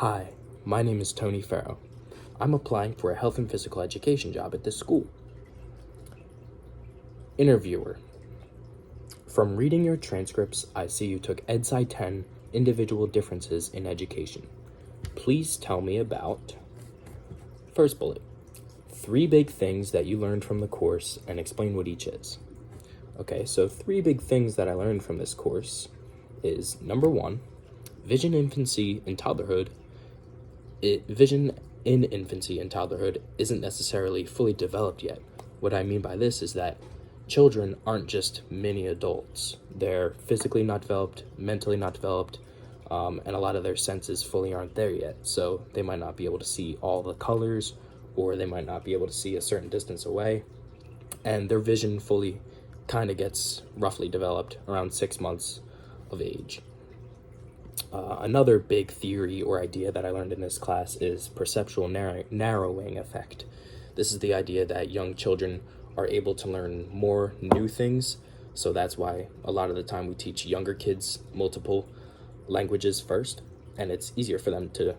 Hi, my name is Tony Farrow. I'm applying for a health and physical education job at this school. Interviewer. From reading your transcripts, I see you took Edpsy 10, Individual Differences in Education. Please tell me about... First bullet. 3 big things that you learned from the course and explain what each is. Okay, so 3 big things that I learned from this course is, number 1, vision in infancy and toddlerhood isn't necessarily fully developed yet. What I mean by this is that children aren't just mini adults. They're physically not developed, mentally not developed, and a lot of their senses fully aren't there yet. So they might not be able to see all the colors, or they might not be able to see a certain distance away. And their vision fully kind of gets roughly developed around 6 months of age. Another big theory or idea that I learned in this class is perceptual narrowing effect. This is the idea that young children are able to learn more new things, so that's why a lot of the time we teach younger kids multiple languages first, and it's easier for them to,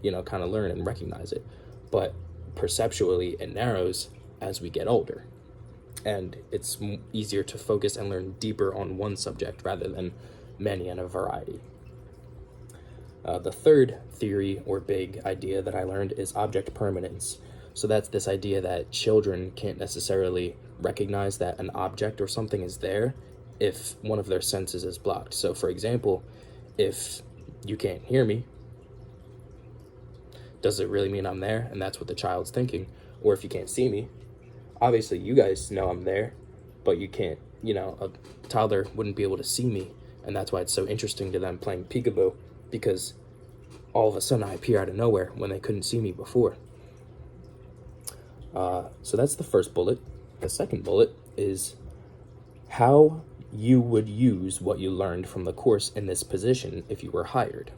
kind of learn and recognize it. But perceptually, it narrows as we get older, and it's easier to focus and learn deeper on one subject rather than many and a variety. The third theory or big idea that I learned is object permanence. So that's this idea that children can't necessarily recognize that an object or something is there if one of their senses is blocked. So for example, if you can't hear me, does it really mean I'm there? And that's what the child's thinking. Or if you can't see me, obviously you guys know I'm there, but you can't, a toddler wouldn't be able to see me. And that's why it's so interesting to them playing peekaboo, because all of a sudden I appear out of nowhere when they couldn't see me before. So that's the first bullet. The second bullet is how you would use what you learned from the course in this position if you were hired.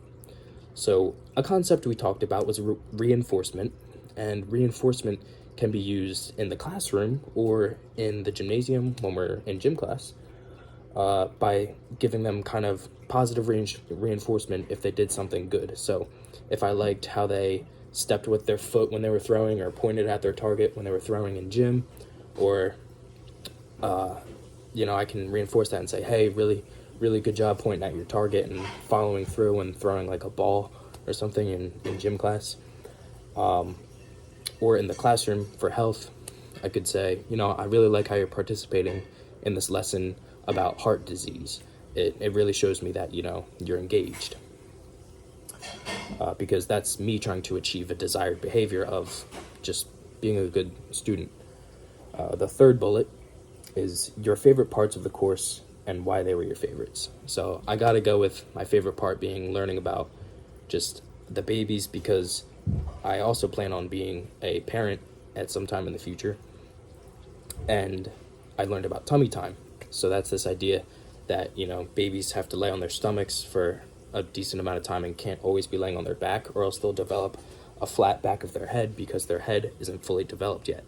So a concept we talked about was reinforcement, and reinforcement can be used in the classroom or in the gymnasium when we're in gym class. By giving them kind of positive reinforcement if they did something good. So if I liked how they stepped with their foot when they were throwing, or pointed at their target when they were throwing in gym, or, I can reinforce that and say, hey, really, really good job pointing at your target and following through and throwing like a ball or something in gym class. Or in the classroom for health, I could say, I really like how you're participating in this lesson about heart disease. It really shows me that, you're engaged. Because that's me trying to achieve a desired behavior of just being a good student. The third bullet is your favorite parts of the course and why they were your favorites. So I gotta go with my favorite part being learning about just the babies, because I also plan on being a parent at some time in the future. And I learned about tummy time. So that's this idea that, babies have to lay on their stomachs for a decent amount of time and can't always be laying on their back, or else they'll develop a flat back of their head because their head isn't fully developed yet.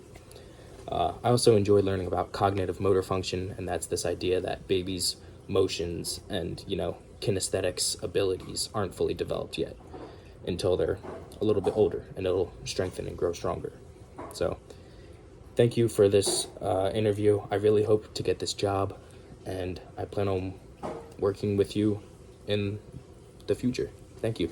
I also enjoy learning about cognitive motor function, and that's this idea that babies' motions and, kinesthetics abilities aren't fully developed yet until they're a little bit older, and it'll strengthen and grow stronger. So thank you for this interview. I really hope to get this job, and I plan on working with you in the future. Thank you.